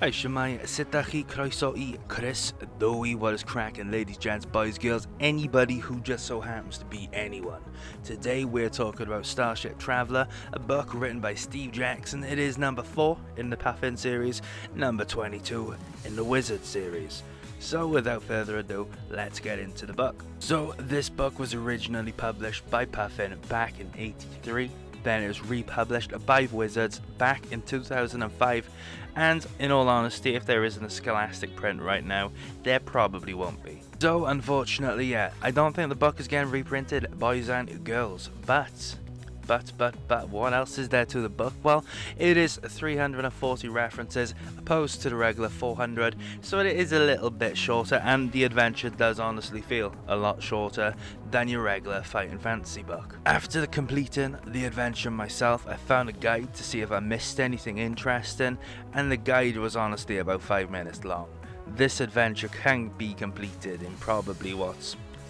Hi, Shemai, Sitachi, Kroisoi, Chris, Doi, what is cracking, ladies, gents, boys, girls, anybody who just so happens to be anyone. Today we're talking about Starship Traveller, a book written by Steve Jackson. It is number 4 in the Puffin series, number 22 in the Wizard series. So without further ado, let's get into the book. So this book was originally published by Puffin back in '83. Then it was republished by Wizards back in 2005, and in all honesty, if there isn't a Scholastic print right now, there probably won't be. So unfortunately, yeah, I don't think the book is getting reprinted, boys and girls, but what else is there to the book? Well, it is 340 references opposed to the regular 400, so it is a little bit shorter, and the adventure does honestly feel a lot shorter than your regular Fighting Fantasy book. After completing the adventure myself, I found a guide to see if I missed anything interesting, and the guide was honestly about 5 minutes long. This adventure can be completed in probably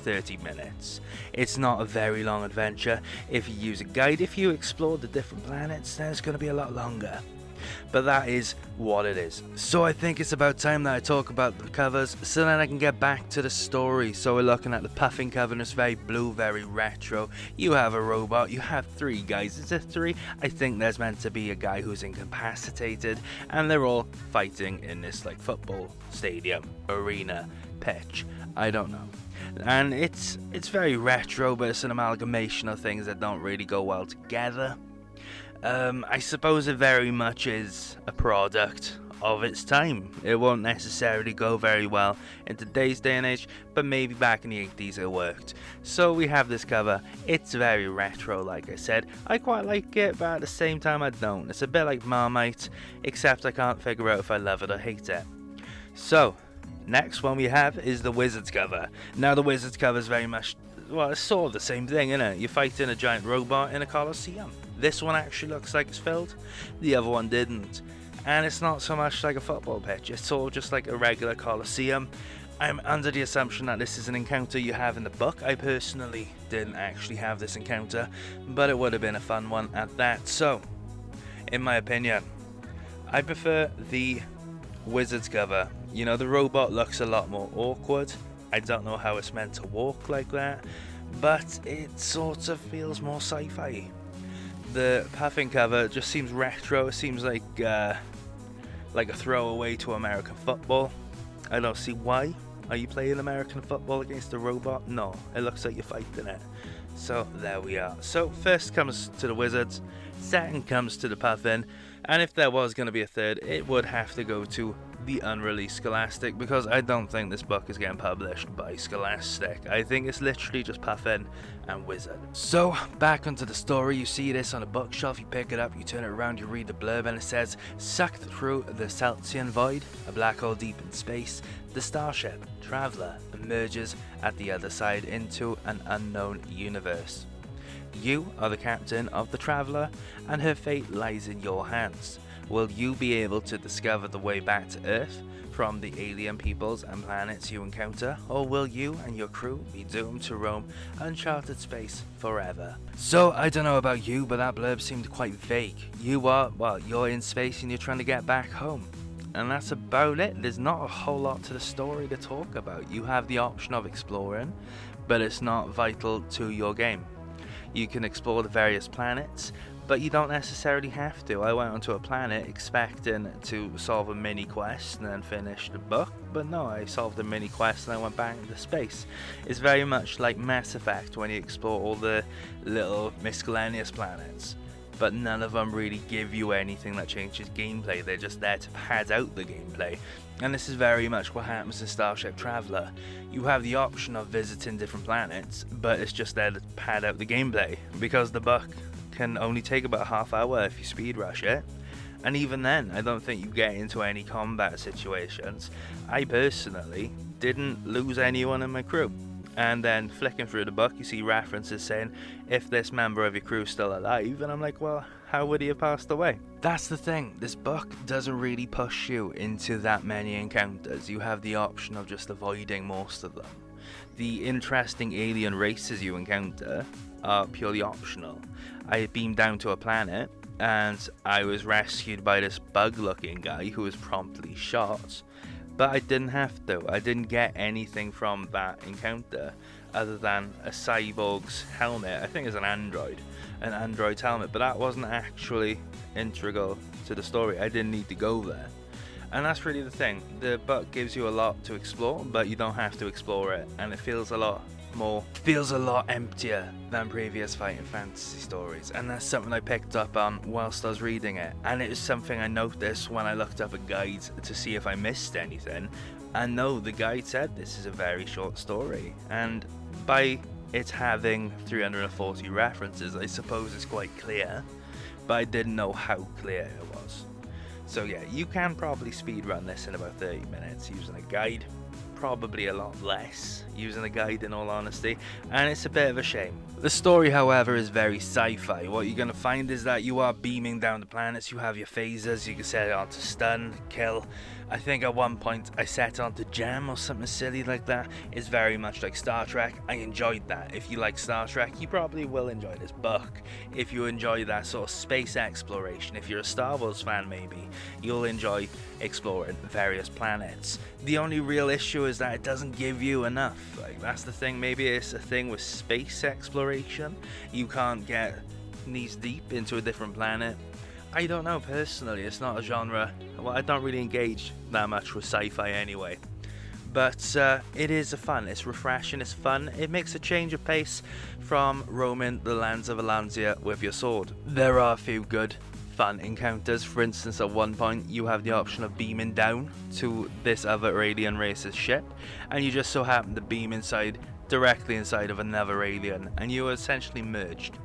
30 minutes. It's not a very long adventure. If you use a guide, if you explore the different planets, then it's going to be a lot longer. But that is what it is. So I think it's about time that I talk about the covers, so then I can get back to the story. So we're looking at the Puffin cover, and it's very blue, very retro. You have a robot, you have 3 guys. Is it 3? I think there's meant to be a guy who's incapacitated, and they're all fighting in this like football stadium, arena, pitch, I don't know. And it's very retro, but it's an amalgamation of things that don't really go well together. I suppose it very much is a product of its time. It won't necessarily go very well in today's day and age, but maybe back in the 80s it worked. So we have this cover. It's very retro, like I said. I quite like it, but at the same time I don't. It's a bit like Marmite, except I can't figure out if I love it or hate it. So next one we have is the Wizards cover. Now the Wizards cover is very much, well, it's sort of the same thing, isn't it? You're fighting a giant robot in a coliseum. This one actually looks like it's filled, the other one didn't. And it's not so much like a football pitch, it's sort of just like a regular coliseum. I'm under the assumption that this is an encounter you have in the book. I personally didn't actually have this encounter, but it would have been a fun one at that. So, in my opinion, I prefer the Wizards cover. You know, the robot looks a lot more awkward. I don't know how it's meant to walk like that, but it sort of feels more sci-fi. The Puffin cover just seems retro. It seems like a throwaway to American football. I don't see why. Are you playing American football against a robot? No, it looks like you're fighting it. So there we are. So first comes to the Wizards, second comes to the Puffin, and if there was going to be a third, it would have to go to the unreleased Scholastic, because I don't think this book is getting published by Scholastic. I think it's literally just Puffin and Wizard. So back onto the story. You see this on a bookshelf, you pick it up, you turn it around, you read the blurb, and it says, sucked through the Celtian void, a black hole deep in space, the Starship Traveller emerges at the other side into an unknown universe. You are the captain of the Traveller, and her fate lies in your hands. Will you be able to discover the way back to Earth from the alien peoples and planets you encounter, or will you and your crew be doomed to roam uncharted space forever? So I don't know about you, but that blurb seemed quite vague. You're in space and you're trying to get back home. And that's about it. There's not a whole lot to the story to talk about. You have the option of exploring, but it's not vital to your game. You can explore the various planets, but you don't necessarily have to. I went onto a planet expecting to solve a mini quest and then finish the book, but no, I solved a mini quest and I went back into space. It's very much like Mass Effect when you explore all the little miscellaneous planets, but none of them really give you anything that changes gameplay. They're just there to pad out the gameplay. And this is very much what happens in Starship Traveller. You have the option of visiting different planets, but it's just there to pad out the gameplay, because the book can only take about a half hour if you speed rush it. And even then, I don't think you get into any combat situations. I personally didn't lose anyone in my crew. And then flicking through the book, you see references saying, if this member of your crew is still alive, and I'm like, well, how would he have passed away? That's the thing, this book doesn't really push you into that many encounters. You have the option of just avoiding most of them. The interesting alien races you encounter are purely optional. I beamed down to a planet, and I was rescued by this bug-looking guy who was promptly shot. But I didn't have to. I didn't get anything from that encounter other than a cyborg's helmet. I think it's an android's helmet, but that wasn't actually integral to the story. I didn't need to go there. And that's really the thing. The book gives you a lot to explore, but you don't have to explore it, and it feels a lot emptier than previous Fighting Fantasy stories, and that's something I picked up on whilst I was reading it. And it was something I noticed when I looked up a guide to see if I missed anything, and no, the guide said this is a very short story, and by it having 340 references, I suppose it's quite clear, but I didn't know how clear it was. So yeah, you can probably speedrun this in about 30 minutes using a guide. Probably a lot less using a guide, in all honesty, and it's a bit of a shame. The story, however, is very sci-fi. What you're going to find is that you are beaming down the planets, you have your phasers, you can set it on to stun, kill. I think at one point I set it on to jam or something silly like that. It's very much like Star Trek. I enjoyed that. If you like Star Trek, you probably will enjoy this book. If you enjoy that sort of space exploration, if you're a Star Wars fan maybe, you'll enjoy exploring various planets. The only real issue is that it doesn't give you enough. Like, that's the thing. Maybe it's a thing with space exploration. You can't get knees deep into a different planet. I don't know, personally. It's not a genre. Well, I don't really engage that much with sci-fi anyway. But it is fun. It's refreshing. It's fun. It makes a change of pace from roaming the lands of Alanzia with your sword. There are a few good fun encounters. For instance, at one point you have the option of beaming down to this other alien race's ship, and you just so happen to beam directly inside of another alien, and you are essentially merged.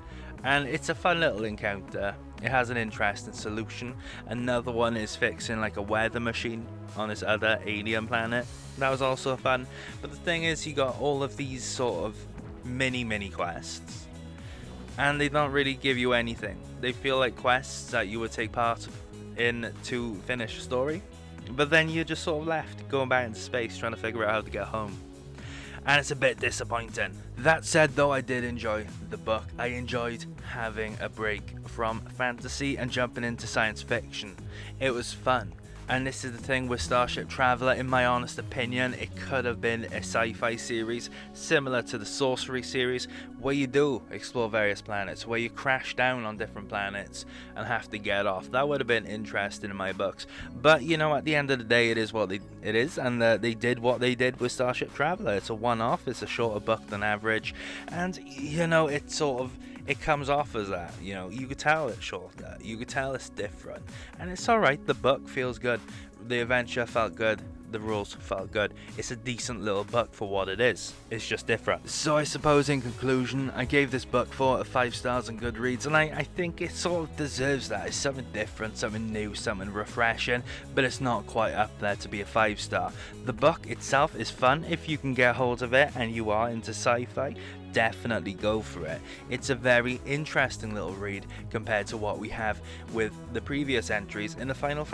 And it's a fun little encounter. It has an interesting solution. Another one is fixing like a weather machine on this other alien planet. That was also fun. But the thing is, you got all of these sort of mini quests, and they don't really give you anything. They feel like quests that you would take part in to finish a story, but then you're just sort of left going back into space trying to figure out how to get home. And it's a bit disappointing. That said though, I did enjoy the book. I enjoyed having a break from fantasy and jumping into science fiction. It was fun. And this is the thing with Starship Traveller, in my honest opinion, it could have been a sci-fi series similar to the Sorcery series, where you do explore various planets, where you crash down on different planets and have to get off. That would have been interesting in my books. But you know, at the end of the day, it is what it is, and they did what they did with Starship Traveller. It's a one-off, it's a shorter book than average, and you know, it comes off as that. You know, you could tell it's shorter, you could tell it's different, and it's alright. The book feels good, the adventure felt good, the rules felt good. It's a decent little book for what it is. It's just different. So I suppose in conclusion, I gave this book 4 out of 5 stars on Goodreads, and I think it sort of deserves that. It's something different, something new, something refreshing, but it's not quite up there to be a 5-star. The book itself is fun if you can get hold of it and you are into sci-fi. Definitely go for it. It's a very interesting little read compared to what we have with the previous entries in the Fighting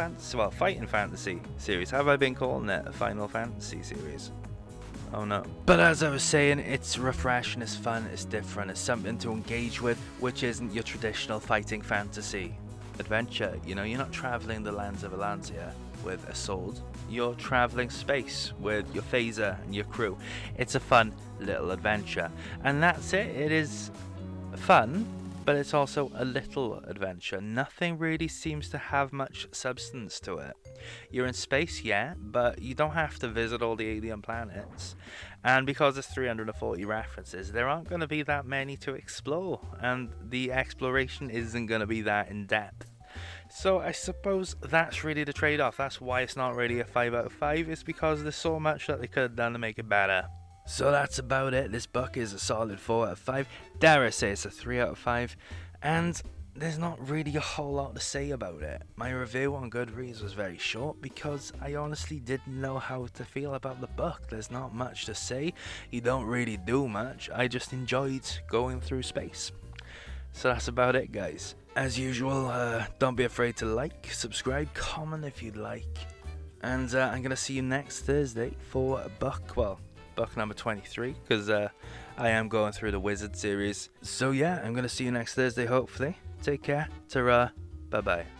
Fantasy series. Have I been calling it a Final Fantasy series? Oh no. But as I was saying, it's refreshing, it's fun, it's different, it's something to engage with, which isn't your traditional Fighting Fantasy adventure. You know, you're not traveling the lands of Alanzia with a sword. You're traveling space with your phaser and your crew. It's a fun little adventure, and that's it. It is fun, but it's also a little adventure. Nothing really seems to have much substance to it. You're in space, yeah, but you don't have to visit all the alien planets, and because there's 340 references, there aren't going to be that many to explore, and the exploration isn't going to be that in depth. So I suppose that's really the trade-off. That's why it's not really a 5 out of 5. It's because there's so much that they could have done to make it better. So that's about it. This book is a solid 4 out of 5. Dare I say it's a 3 out of 5. And there's not really a whole lot to say about it. My review on Goodreads was very short because I honestly didn't know how to feel about the book. There's not much to say. You don't really do much. I just enjoyed going through space. So that's about it, guys. As usual, don't be afraid to like, subscribe, comment if you'd like. And I'm going to see you next Thursday for book number 23, because I am going through the Wizard series. So yeah, I'm going to see you next Thursday, hopefully. Take care. Ta-ra. Bye bye.